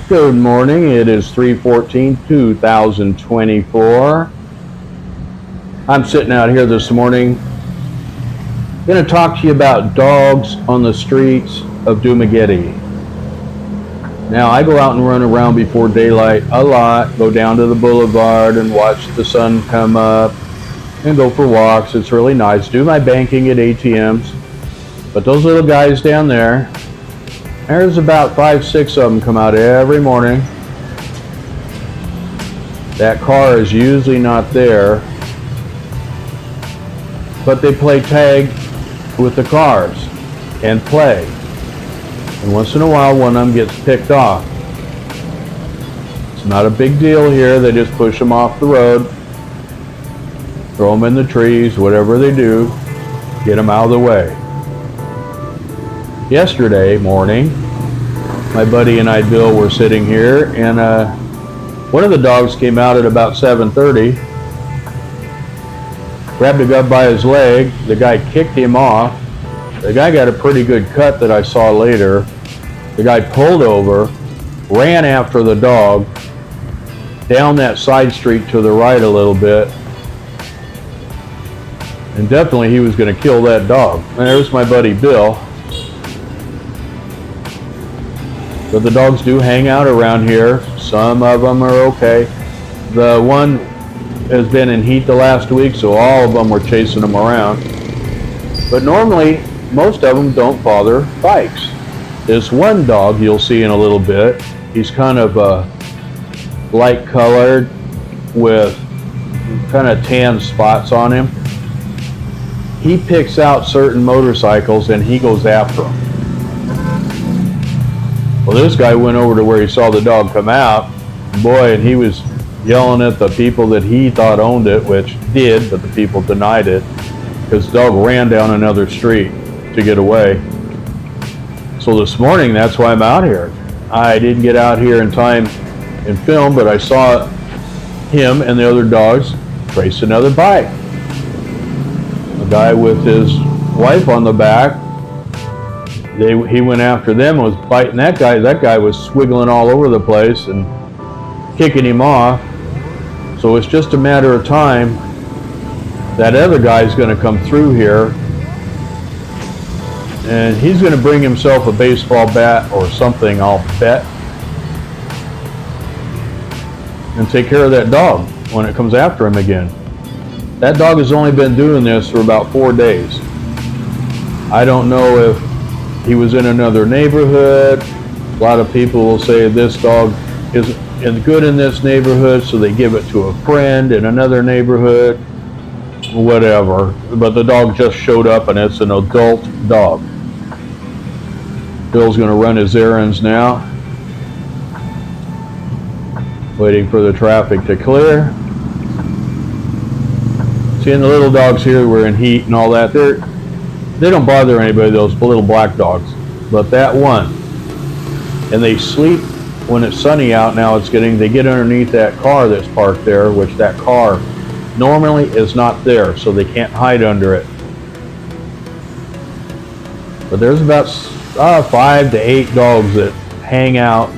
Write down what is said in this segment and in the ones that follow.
Good morning. It is 3/14/2024. I'm sitting out here this morning. Going to talk to you about dogs on the streets of Dumaguete. Now, I go out and run around before daylight a lot, go down to the boulevard and watch the sun come up and go for walks. It's really nice. Do my banking at ATMs. But those little guys down there, there's about 5, 6 of them come out every morning. That car is usually not there, but they play tag with the cars and play. And once in a while, one of them gets picked off. It's not a big deal here. They just push them off the road, throw them in the trees, whatever they do, get them out of the way. Yesterday morning, my buddy and I, Bill, were sitting here, and one of the dogs came out at about 7:30, grabbed a guy by his leg. The guy kicked him off. The guy got a pretty good cut that I saw later. The guy pulled over, ran after the dog, down that side street to the right a little bit, and definitely he was going to kill that dog. And there's my buddy Bill. But the dogs do hang out around here. Some of them are okay. The one has been in heat the last week, so all of them were chasing them around. But normally, most of them don't bother bikes. This one dog you'll see in a little bit, he's kind of light colored with kind of tan spots on him. He picks out certain motorcycles and he goes after them. Well, this guy went over to where he saw the dog come out, boy, and he was yelling at the people that he thought owned it, which did, but the people denied it, because the dog ran down another street to get away. So this morning, that's why I'm out here. I didn't get out here in time and film, but I saw him and the other dogs race another bike. A guy with his wife on the back, he went after them and was biting that guy. That guy was swiggling all over the place and kicking him off. So it's just a matter of time. That other guy's going to come through here, and he's going to bring himself a baseball bat or something, I'll bet, and take care of that dog when it comes after him again. That dog has only been doing this for about 4 days. I don't know if he was in another neighborhood. A lot of people will say this dog is good in this neighborhood, so they give it to a friend in another neighborhood, whatever. But the dog just showed up, and it's an adult dog. Bill's going to run his errands now, waiting for the traffic to clear. Seeing the little dogs here were in heat and all that, they don't bother anybody, those little black dogs. But that one, and they sleep when it's sunny out. Now they get underneath that car that's parked there, which that car normally is not there, so they can't hide under it. But there's about 5 to 8 dogs that hang out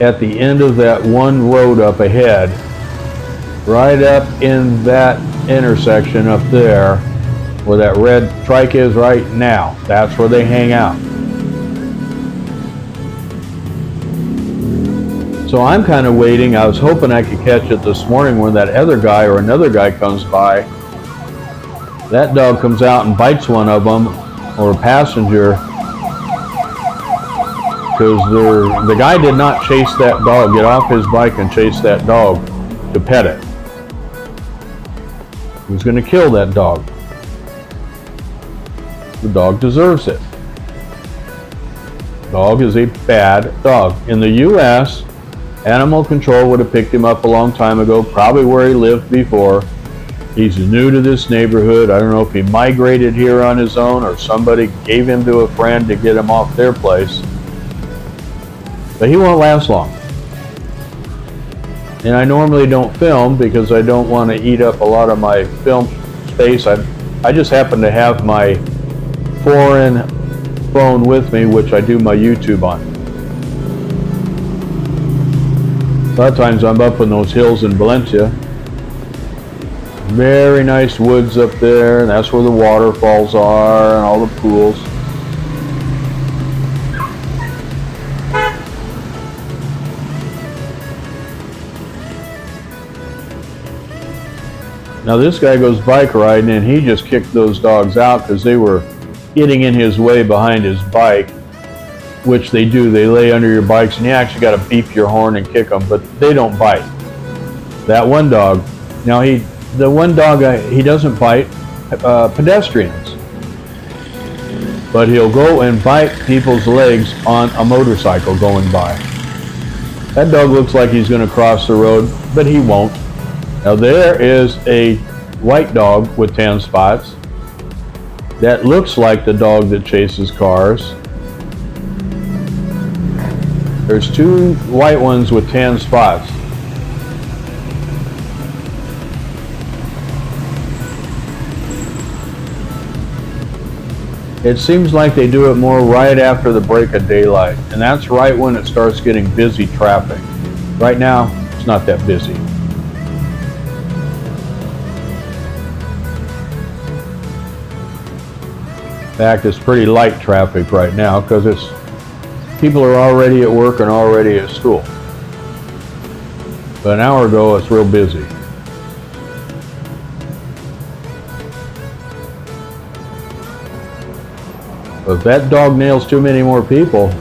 at the end of that one road up ahead, right up in that intersection up there, where that red trike is right now. That's where they hang out. So I'm kind of waiting. I was hoping I could catch it this morning when that other guy or another guy comes by. That dog comes out and bites one of them, or a passenger, because the guy did not chase that dog, get off his bike and chase that dog to pet it. He was going to kill that dog. The dog deserves it. Dog is a bad dog. In the U.S., animal control would have picked him up a long time ago, probably where he lived before. He's new to this neighborhood. I don't know if he migrated here on his own or somebody gave him to a friend to get him off their place. But he won't last long. And I normally don't film because I don't want to eat up a lot of my film space. I just happen to have my foreign phone with me, which I do my YouTube on. A lot of times I'm up in those hills in Valencia. Very nice woods up there, and that's where the waterfalls are and all the pools. Now this guy goes bike riding, and he just kicked those dogs out because they were getting in his way behind his bike, which they do. They lay under your bikes, and you actually got to beep your horn and kick them, but they don't bite. That one dog, now he doesn't bite pedestrians, but he'll go and bite people's legs on a motorcycle going by. That dog looks like he's going to cross the road, but he won't. Now there is a white dog with tan spots that looks like the dog that chases cars. There's two white ones with tan spots. It seems like they do it more right after the break of daylight, and that's right when it starts getting busy traffic. Right now, it's not that busy. In fact, it's pretty light traffic right now because people are already at work and already at school. But an hour ago, it's real busy. But if that dog nails too many more people,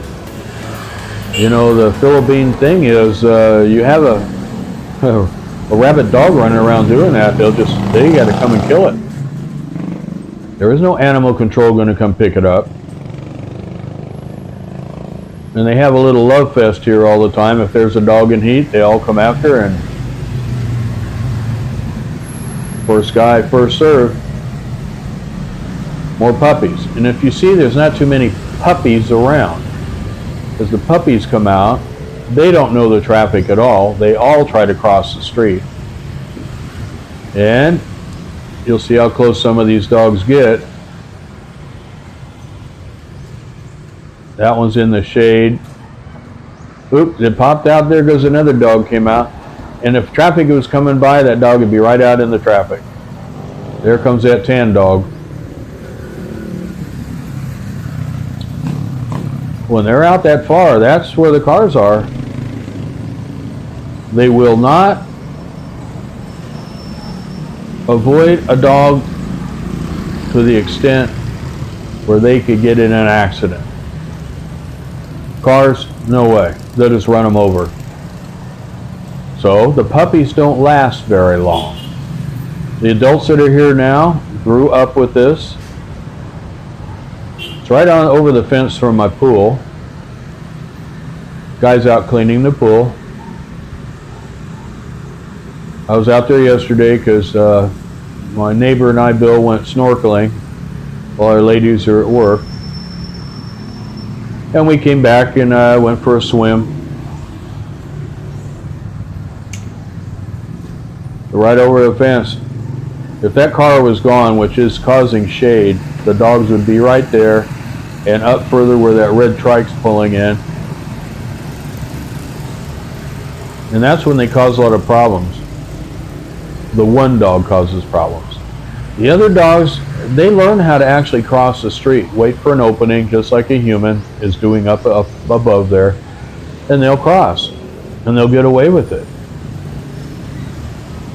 you know, the Philippine thing is you have a rabid dog running around doing that, they got to come and kill it. There is no animal control going to come pick it up. And they have a little love fest here all the time. If there's a dog in heat, they all come after, and first guy, first serve. More puppies. And if you see, there's not too many puppies around. As the puppies come out, they don't know the traffic at all. They all try to cross the street. And you'll see how close some of these dogs get. That one's in the shade. Oops, it popped out. There goes another dog came out. And if traffic was coming by, that dog would be right out in the traffic. There comes that tan dog. When they're out that far, that's where the cars are. They will not avoid a dog to the extent where they could get in an accident. Cars, no way. They'll just run them over. So the puppies don't last very long. The adults that are here now grew up with this. It's right on over the fence from my pool. Guy's out cleaning the pool. I was out there yesterday because my neighbor and I, Bill, went snorkeling while our ladies are at work. And we came back and went for a swim. Right over the fence. If that car was gone, which is causing shade, the dogs would be right there and up further where that red trike's pulling in. And that's when they cause a lot of problems. The one dog causes problems. The other dogs, they learn how to actually cross the street, wait for an opening, just like a human is doing up above there, and they'll cross, and they'll get away with it.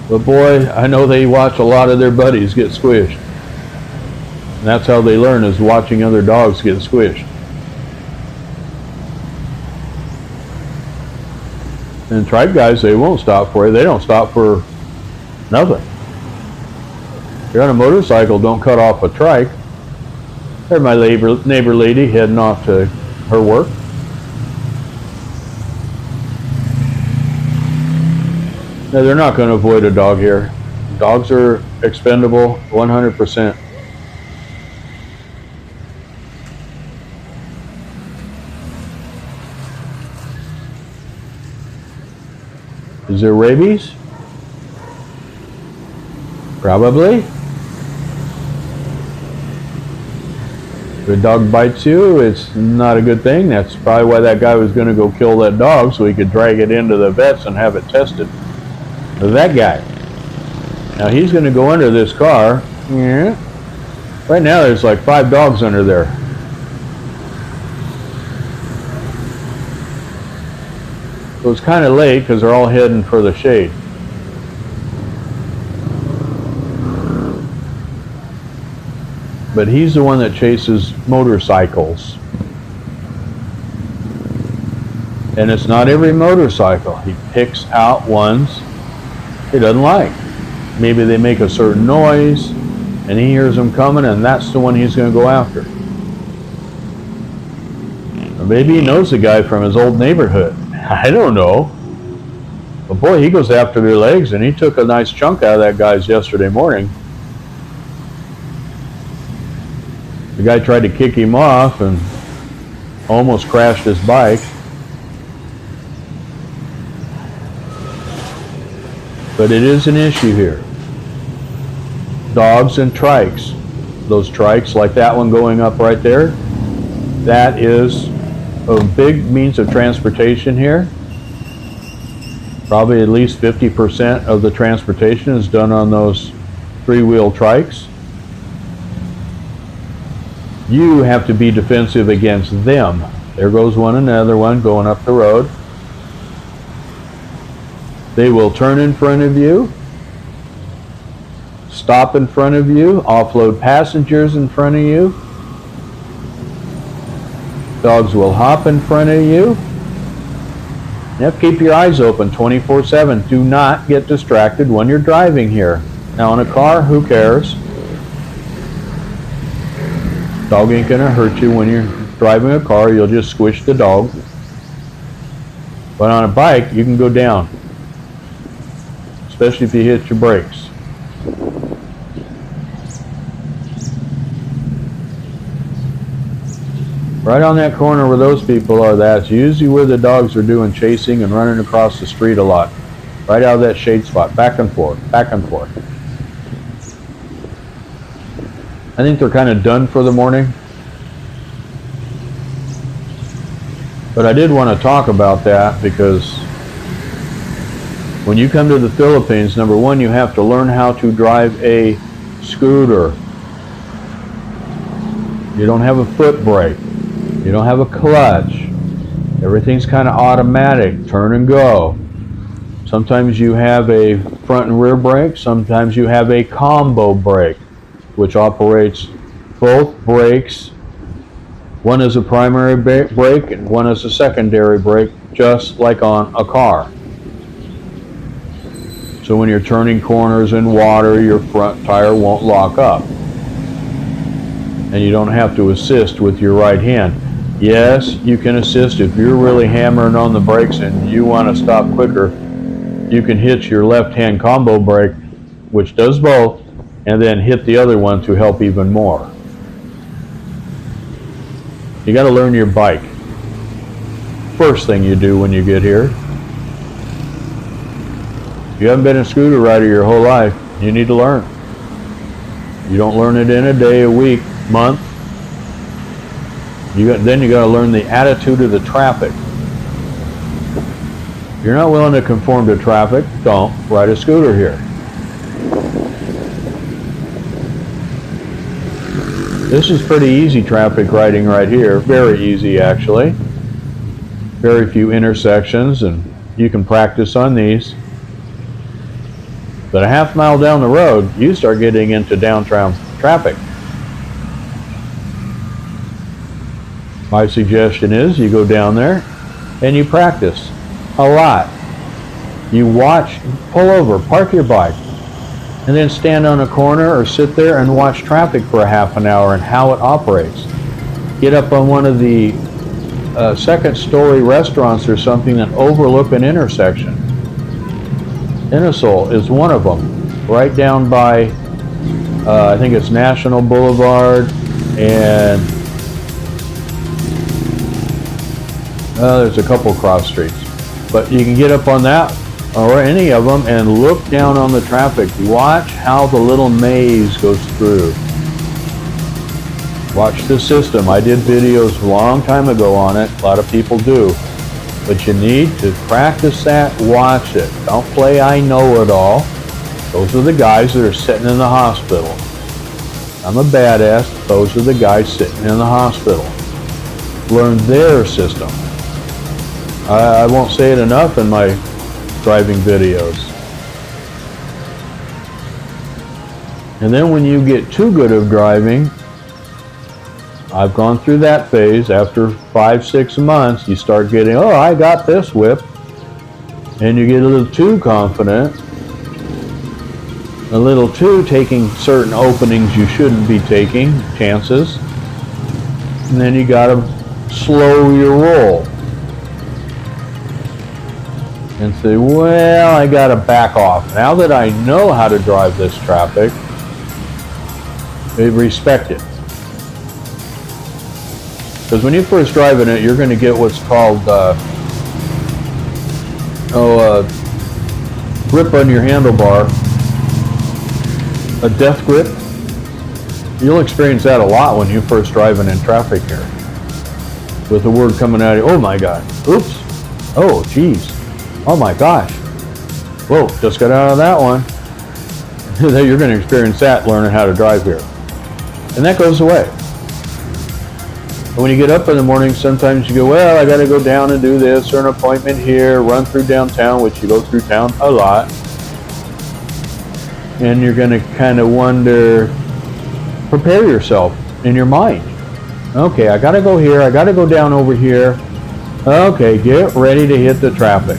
But boy, I know they watch a lot of their buddies get squished. And that's how they learn, is watching other dogs get squished. And tribe guys, they won't stop for you. They don't stop for nothing. If you're on a motorcycle, don't cut off a trike. There's my neighbor lady heading off to her work. No, they're not going to avoid a dog here. Dogs are expendable 100%. Is there rabies? Probably. If a dog bites you, it's not a good thing. That's probably why that guy was going to go kill that dog so he could drag it into the vets and have it tested. That guy. Now he's going to go under this car. Yeah. Right now there's like 5 dogs under there. So it's kind of late because they're all heading for the shade. But he's the one that chases motorcycles. And it's not every motorcycle. He picks out ones he doesn't like. Maybe they make a certain noise and he hears them coming, and that's the one he's going to go after. Or maybe he knows the guy from his old neighborhood. I don't know. But boy, he goes after their legs, and he took a nice chunk out of that guy's yesterday morning. The guy tried to kick him off and almost crashed his bike. But it is an issue here. Dogs and trikes. Those trikes, like that one going up right there, that is a big means of transportation here. Probably at least 50% of the transportation is done on those 3-wheel trikes. You have to be defensive against them. There goes another one going up the road. They will turn in front of you, stop in front of you, offload passengers in front of you. Dogs will hop in front of you. You have to keep your eyes open 24/7. Do not get distracted when you're driving here. Now in a car, who cares? Dog ain't gonna hurt you when you're driving a car. You'll just squish the dog. But on a bike, you can go down, especially if you hit your brakes. Right on that corner where those people are, that's usually where the dogs are doing chasing and running across the street a lot. Right out of that shade spot, back and forth, back and forth. I think they're kind of done for the morning. But I did want to talk about that because when you come to the Philippines, number one, you have to learn how to drive a scooter. You don't have a foot brake. You don't have a clutch. Everything's kind of automatic, turn and go. Sometimes you have a front and rear brake. Sometimes you have a combo brake, which operates both brakes. One is a primary brake and one is a secondary brake, just like on a car. So when you're turning corners in water, your front tire won't lock up. And you don't have to assist with your right hand. Yes, you can assist if you're really hammering on the brakes and you want to stop quicker. You can hit your left-hand combo brake, which does both, and then hit the other one to help even more. You got to learn your bike. First thing you do when you get here. If you haven't been a scooter rider your whole life, you need to learn. You don't learn it in a day, a week, month. Then you got to learn the attitude of the traffic. If you're not willing to conform to traffic, don't ride a scooter here. This is pretty easy traffic riding right here. Very easy, actually. Very few intersections, and you can practice on these. But a half mile down the road, you start getting into downtown traffic. My suggestion is you go down there and you practice a lot. You watch, pull over, park your bike, and then stand on a corner or sit there and watch traffic for a half an hour and how it operates. Get up on one of the second-story restaurants or something that overlook an intersection. Innisol is one of them, right down by, I think it's National Boulevard, and there's a couple cross streets. But you can get up on that or any of them and look down on the traffic. Watch how the little maze goes through. Watch the system. I did videos a long time ago on it. A lot of people do. But you need to practice that, watch it. Don't play I know it all. Those are the guys that are sitting in the hospital. I'm a badass. Those are the guys sitting in the hospital. Learn their system. I won't say it enough in my driving videos. And then when you get too good of driving, I've gone through that phase. After 5-6 months, you start getting, oh, I got this whip. And you get a little too confident, a little too taking certain openings you shouldn't be taking, chances. And then you got to slow your roll. And say, well, I got to back off. Now that I know how to drive this traffic, respect it. Because when you first driving it, you're going to get what's called grip on your handlebar, a death grip. You'll experience that a lot when you're first driving in traffic here. With the word coming out of you, oh my God, oops, oh geez, oh my gosh, whoa, just got out of that one. You're going to experience that learning how to drive here. And that goes away. And when you get up in the morning, sometimes you go, well, I got to go down and do this, or an appointment here, run through downtown, which you go through town a lot. And you're going to kind of wonder, prepare yourself in your mind. Okay, I got to go here, I got to go down over here. Okay, get ready to hit the traffic.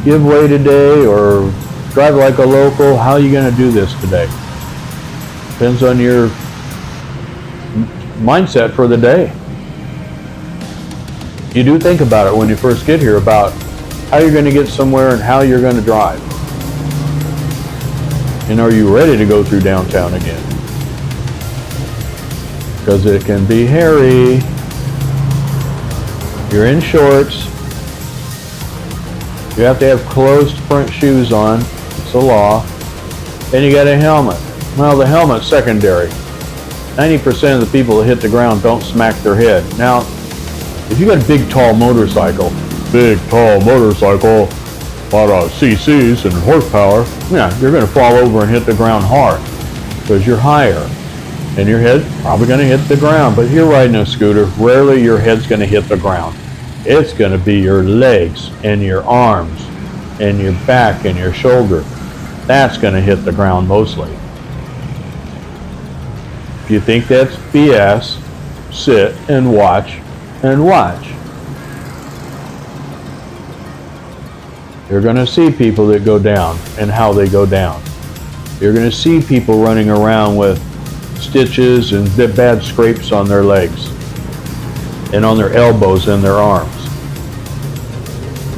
Give way today or drive like a local. How are you going to do this today? Depends on your mindset for the day. You do think about it when you first get here about how you're going to get somewhere and how you're going to drive. And are you ready to go through downtown again? Because it can be hairy. You're in shorts. You have to have closed front shoes on. It's a law. And you got a helmet. Well, the helmet's secondary. 90% of the people that hit the ground don't smack their head. Now, if you got a big, tall motorcycle, a lot of cc's and horsepower, yeah, you're going to fall over and hit the ground hard because you're higher. And your head probably going to hit the ground. But if you're riding a scooter, rarely your head's going to hit the ground. It's going to be your legs and your arms and your back and your shoulder. That's going to hit the ground mostly. If you think that's BS, sit and watch and watch. You're going to see people that go down and how they go down. You're going to see people running around with stitches and bad scrapes on their legs and on their elbows and their arms.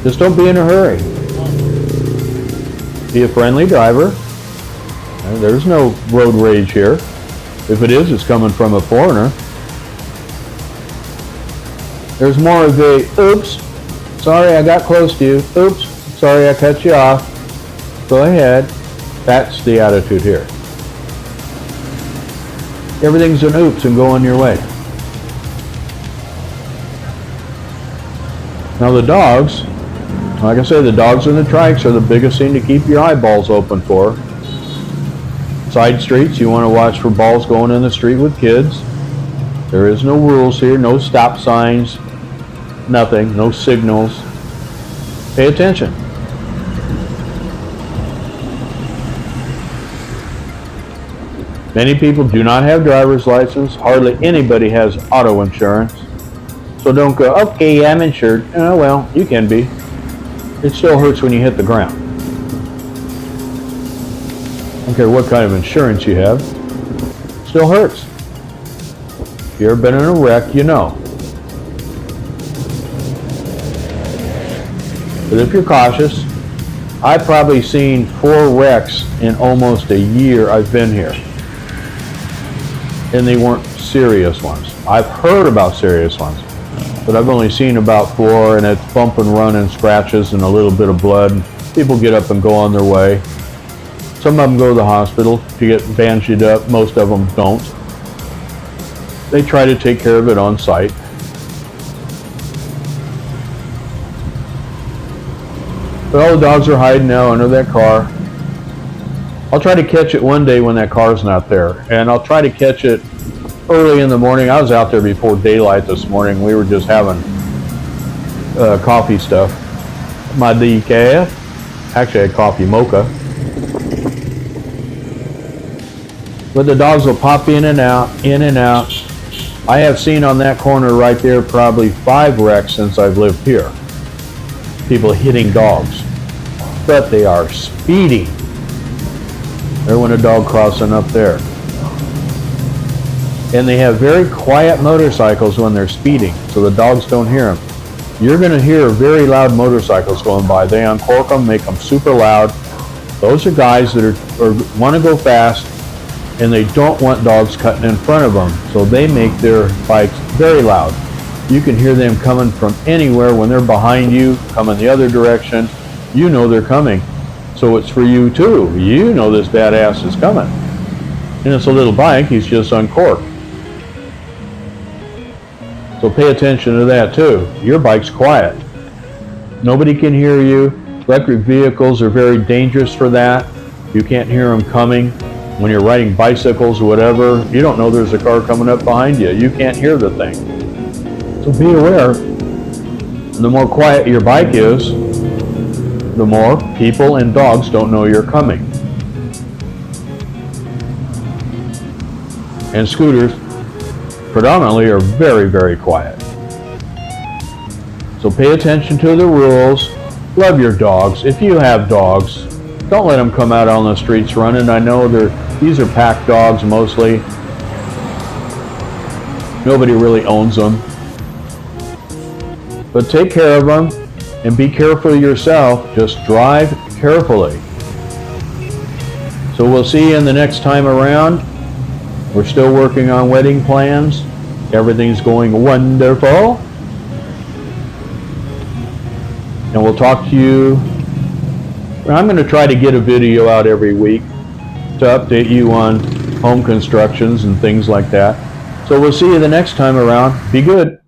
Just don't be in a hurry. Be a friendly driver. There's no road rage here. If it is, it's coming from a foreigner. There's more of a, oops, sorry I got close to you. Oops, sorry I cut you off. Go ahead. That's the attitude here. Everything's an oops and going your way. Now the dogs, like I say, the dogs and the trikes are the biggest thing to keep your eyeballs open for. Side streets, you want to watch for balls going in the street with kids. There is no rules here, no stop signs, nothing, no signals. Pay attention. Many people do not have driver's license. Hardly anybody has auto insurance. So don't go, okay, I'm insured. Oh, well, you can be. It still hurts when you hit the ground. I don't care what kind of insurance you have. It still hurts. If you've ever been in a wreck, you know. But if you're cautious, I've probably seen 4 wrecks in almost a year I've been here. And they weren't serious ones. I've heard about serious ones, but I've only seen about 4, and it's bump and run and scratches and a little bit of blood. People get up and go on their way. Some of them go to the hospital to get bandaged up. Most of them don't. they try to take care of it on site. But all the dogs are hiding now under that car. I'll try to catch it one day when that car's not there, and I'll try to catch it early in the morning. I was out there before daylight this morning. We were just having coffee stuff. My decaf. Actually, I had coffee mocha. But the dogs will pop in and out, in and out. I have seen on that corner right there probably 5 wrecks since I've lived here. People hitting dogs. But they are speeding. There went a dog crossing up there. And they have very quiet motorcycles when they're speeding, so the dogs don't hear them. You're going to hear very loud motorcycles going by. They uncork them, make them super loud. Those are guys that want to go fast, and they don't want dogs cutting in front of them, so they make their bikes very loud. You can hear them coming from anywhere. When they're behind you, coming the other direction, you know they're coming. So it's for you too. You know this badass is coming. And it's a little bike, he's just uncorked. So pay attention to that too. Your bike's quiet. Nobody can hear you. Electric vehicles are very dangerous for that. You can't hear them coming. When you're riding bicycles or whatever, you don't know there's a car coming up behind you. You can't hear the thing. So be aware. The more quiet your bike is, the more people and dogs don't know you're coming. And scooters predominantly are very, very quiet. So pay attention to the rules. Love your dogs. If you have dogs, don't let them come out on the streets running. I know these are pack dogs mostly. Nobody really owns them. But take care of them and be careful yourself. Just drive carefully. So we'll see you in the next time around. We're still working on wedding plans. Everything's going wonderful. And we'll talk to you. I'm going to try to get a video out every week to update you on home constructions and things like that. So we'll see you the next time around. Be good.